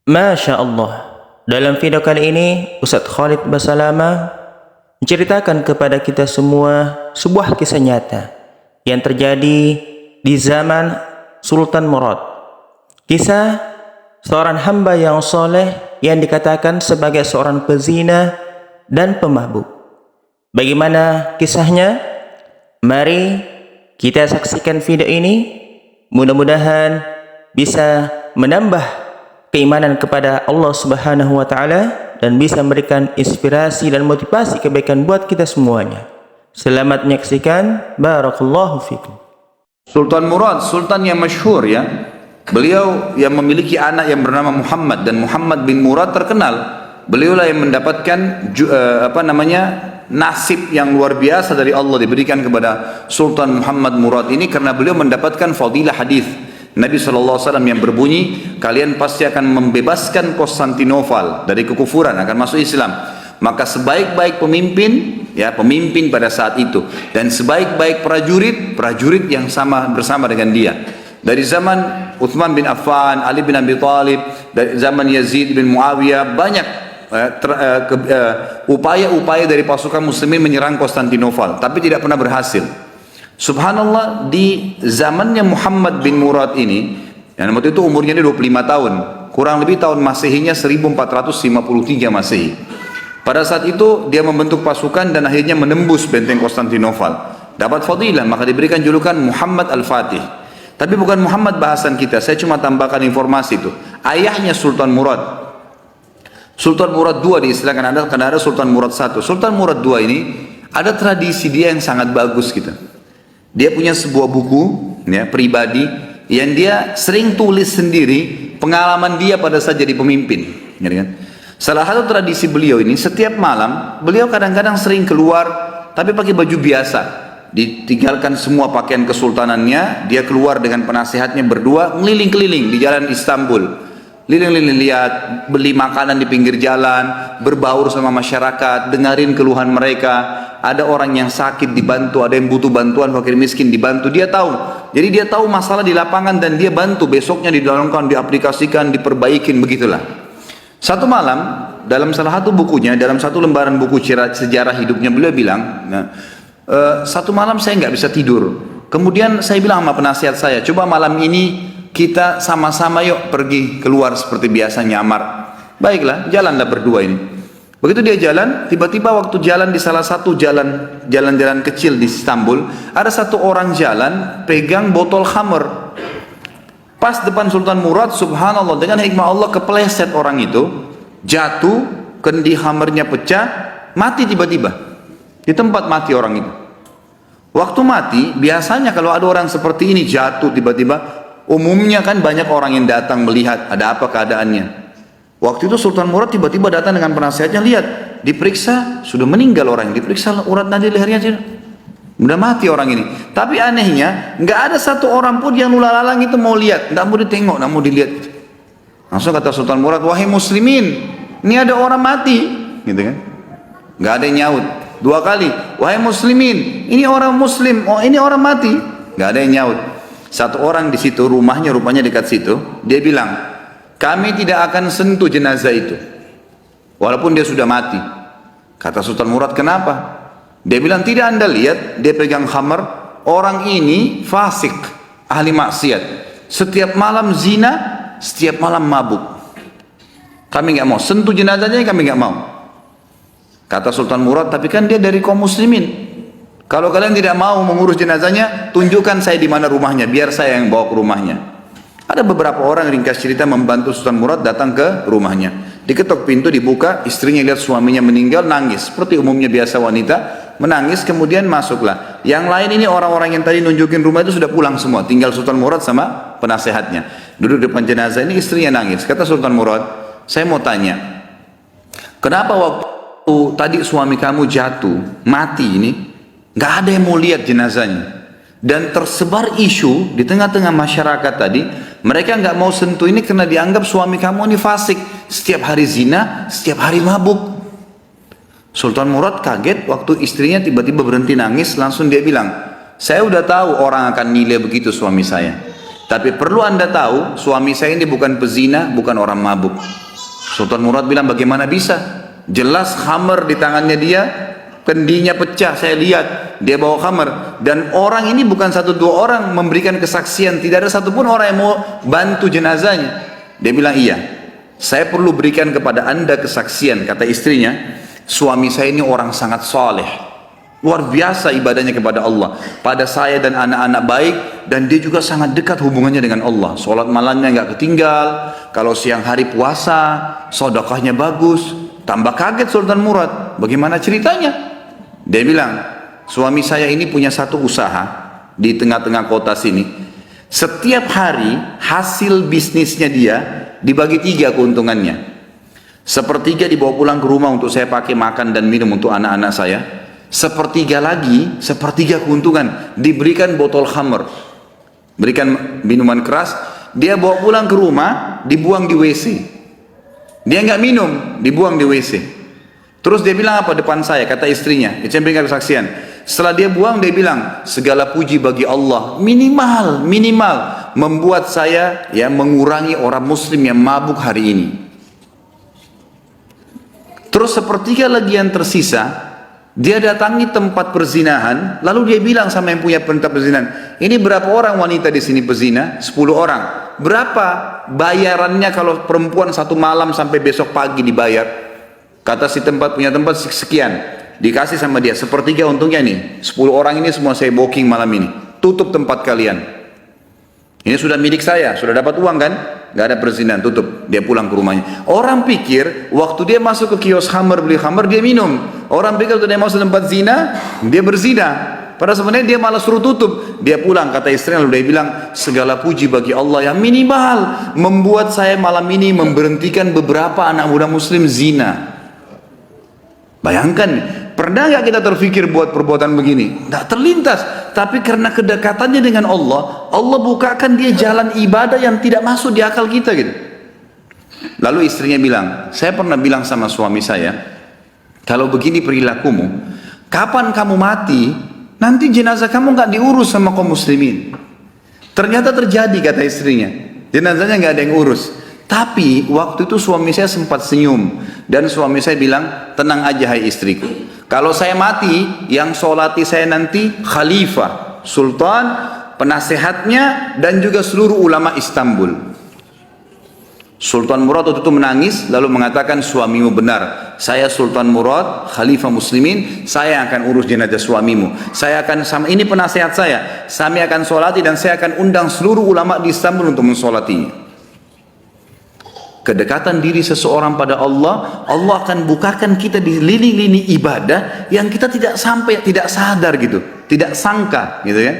Masya Allah. Dalam video kali ini, Ustadz Khalid Basalamah menceritakan kepada kita semua sebuah kisah nyata yang terjadi di zaman Sultan Murad. Kisah seorang hamba yang soleh yang dikatakan sebagai seorang pezina dan pemabuk. Bagaimana kisahnya? Mari kita saksikan video ini. Mudah-mudahan bisa menambah keimanan kepada Allah Subhanahu wa taala dan bisa memberikan inspirasi dan motivasi kebaikan buat kita semuanya. Selamat menyaksikan. Barakallahu fikum. Sultan Murad, sultan yang masyhur ya. Beliau yang memiliki anak yang bernama Muhammad, dan Muhammad bin Murad terkenal. Beliaulah yang mendapatkan nasib yang luar biasa dari Allah diberikan kepada Sultan Muhammad Murad ini, karena beliau mendapatkan fadilah hadis Nabi SAW yang berbunyi, kalian pasti akan membebaskan Konstantinopel dari kekufuran, akan masuk Islam. Maka sebaik-baik pemimpin, ya pemimpin pada saat itu, dan sebaik-baik prajurit yang sama bersama dengan dia. Dari zaman Uthman bin Affan, Ali bin Abi Thalib, dari zaman Yazid bin Muawiyah, banyak upaya-upaya dari pasukan muslimin menyerang Konstantinopel, tapi tidak pernah berhasil. Subhanallah, di zamannya Muhammad bin Murad ini, yang waktu itu umurnya 25 tahun, kurang lebih tahun Masehinya 1453 Masehi. Pada saat itu dia membentuk pasukan dan akhirnya menembus benteng Konstantinopel. Dapat fadilah, maka diberikan julukan Muhammad Al-Fatih. Tapi bukan Muhammad bahasan kita, saya cuma tambahkan informasi itu. Ayahnya Sultan Murad. Sultan Murad II diistilahkan, karena ada Sultan Murad I. Sultan Murad II ini ada tradisi dia yang sangat bagus kita. Dia punya sebuah buku ya, pribadi yang dia sering tulis sendiri pengalaman dia pada saat jadi pemimpin. Ya, kan? Salah satu tradisi beliau ini, setiap malam beliau kadang-kadang sering keluar tapi pakai baju biasa. Ditinggalkan semua pakaian kesultanannya, dia keluar dengan penasehatnya berdua ngeliling-keliling di jalan Istanbul. Liling-liling, lihat, beli makanan di pinggir jalan, berbaur sama masyarakat, dengarin keluhan mereka. Ada orang yang sakit dibantu, ada yang butuh bantuan, fakir miskin dibantu, dia tahu. Jadi dia tahu masalah di lapangan dan dia bantu, besoknya didalamkan, diaplikasikan, diperbaikin, begitulah. Satu malam, dalam salah satu bukunya, dalam satu lembaran buku sejarah hidupnya, beliau bilang, satu malam saya nggak bisa tidur. Kemudian saya bilang sama penasihat saya, coba malam ini kita sama-sama yuk pergi keluar seperti biasa nyamar. Baiklah, jalanlah berdua ini. Begitu dia jalan, tiba-tiba waktu jalan di salah satu jalan-jalan kecil di Istanbul, ada satu orang jalan pegang botol khamr. Pas depan Sultan Murad, subhanallah, dengan hikmah Allah kepleset orang itu, jatuh, kendi khamrnya pecah, mati tiba-tiba. Di tempat mati orang itu. Waktu mati, biasanya kalau ada orang seperti ini jatuh tiba-tiba, umumnya kan banyak orang yang datang melihat ada apa keadaannya. Waktu itu Sultan Murad tiba-tiba datang dengan penasihatnya, lihat, diperiksa, sudah meninggal orang, diperiksa urat nadi lehernya, sudah mati orang ini. Tapi anehnya, nggak ada satu orang pun yang lulalang itu mau lihat, nggak mau ditengok, nggak mau dilihat. Langsung kata Sultan Murad, wahai muslimin, ini ada orang mati, gitu kan? Nggak ada yang nyaut. Dua kali, wahai muslimin, ini orang muslim, oh ini orang mati, nggak ada yang nyaut. Satu orang di situ, rumahnya rupanya dekat situ, dia bilang, kami tidak akan sentuh jenazah itu walaupun dia sudah mati. Kata Sultan Murad, kenapa? Dia bilang, tidak anda lihat dia pegang khamar, orang ini fasik, ahli maksiat, setiap malam zina, setiap malam mabuk. Kami nggak mau sentuh jenazahnya, kami nggak mau. Kata Sultan Murad, tapi kan dia dari kaum muslimin, kalau kalian tidak mau mengurus jenazahnya, tunjukkan saya di mana rumahnya, biar saya yang bawa ke rumahnya. Ada beberapa orang, ringkas cerita, membantu Sultan Murad datang ke rumahnya. Diketok pintu, dibuka, istrinya lihat suaminya meninggal, nangis. Seperti umumnya biasa wanita, menangis, kemudian masuklah. Yang lain ini orang-orang yang tadi nunjukin rumah itu sudah pulang semua. Tinggal Sultan Murad sama penasehatnya. Duduk depan jenazah ini, istrinya nangis. Kata Sultan Murad, saya mau tanya, kenapa waktu tadi suami kamu jatuh, mati ini, nggak ada yang mau lihat jenazahnya? Dan tersebar isu di tengah-tengah masyarakat tadi, mereka nggak mau sentuh ini karena dianggap suami kamu ini fasik, setiap hari zina, setiap hari mabuk. Sultan Murad kaget waktu istrinya tiba-tiba berhenti nangis, langsung dia bilang, saya udah tahu orang akan nilai begitu suami saya. Tapi perlu anda tahu, suami saya ini bukan pezina, bukan orang mabuk. Sultan Murad bilang, bagaimana bisa? Jelas khamar di tangannya dia, kendinya pecah, saya lihat dia bawa khamar. Dan orang ini bukan satu dua orang memberikan kesaksian, tidak ada satupun orang yang mau bantu jenazahnya. Dia bilang, iya, saya perlu berikan kepada anda kesaksian. Kata istrinya, suami saya ini orang sangat saleh, luar biasa ibadahnya kepada Allah, pada saya dan anak-anak baik, dan dia juga sangat dekat hubungannya dengan Allah. Sholat malamnya nggak ketinggal, kalau siang hari puasa, sedekahnya bagus. Tambah kaget Sultan Murad, bagaimana ceritanya? Dia bilang, suami saya ini punya satu usaha di tengah-tengah kota sini. Setiap hari hasil bisnisnya dia dibagi 3 keuntungannya. Sepertiga dibawa pulang ke rumah untuk saya pakai makan dan minum untuk anak-anak saya. Sepertiga lagi, sepertiga keuntungan diberikan botol khamr, berikan minuman keras, dia bawa pulang ke rumah, dibuang di WC. Dia nggak minum, dibuang di WC. Terus dia bilang apa depan saya, kata istrinya, itu yang berikan kesaksian. Setelah dia buang, dia bilang, segala puji bagi Allah, minimal membuat saya ya mengurangi orang muslim yang mabuk hari ini. Terus sepertiga lagi yang tersisa, dia datangi tempat perzinahan, lalu dia bilang sama yang punya tempat perzinahan, ini berapa orang wanita di sini pezina? 10 orang. Berapa bayarannya kalau perempuan satu malam sampai besok pagi dibayar? Kata si tempat punya tempat sekian, dikasih sama dia sepertiga untungnya nih. 10 orang ini semua saya booking malam ini, tutup tempat kalian. Ini sudah milik saya, sudah dapat uang kan? Gak ada perzinahan, tutup. Dia pulang ke rumahnya. Orang pikir waktu dia masuk ke kios khamar, beli khamar, dia minum. Orang pikir waktu dia masuk tempat zina, dia berzina. Padahal sebenarnya dia malah suruh tutup. Dia pulang, kata istrinya, lalu dia bilang, segala puji bagi Allah yang minimal membuat saya malam ini memberhentikan beberapa anak muda muslim zina. Bayangkan, pernah nggak kita terfikir buat perbuatan begini? Nggak terlintas. Tapi karena kedekatannya dengan Allah, Allah bukakan dia jalan ibadah yang tidak masuk di akal kita gitu. Lalu istrinya bilang, saya pernah bilang sama suami saya, kalau begini perilakumu, kapan kamu mati, nanti jenazah kamu nggak diurus sama kaum muslimin. Ternyata terjadi, kata istrinya, jenazahnya nggak ada yang urus. Tapi waktu itu suami saya sempat senyum, dan suami saya bilang, tenang aja hai istriku, kalau saya mati, yang sholati saya nanti khalifah, sultan, penasehatnya, dan juga seluruh ulama Istanbul. Sultan Murad waktu itu menangis, lalu mengatakan, suamimu benar, saya Sultan Murad, khalifah muslimin, saya akan urus jenazah suamimu. Saya akan, sama ini penasehat saya akan sholati, dan saya akan undang seluruh ulama di Istanbul untuk mensolatinya. Kedekatan diri seseorang pada Allah, Allah akan bukakan kita di lini-lini ibadah yang kita tidak sadar gitu, tidak sangka gitu ya.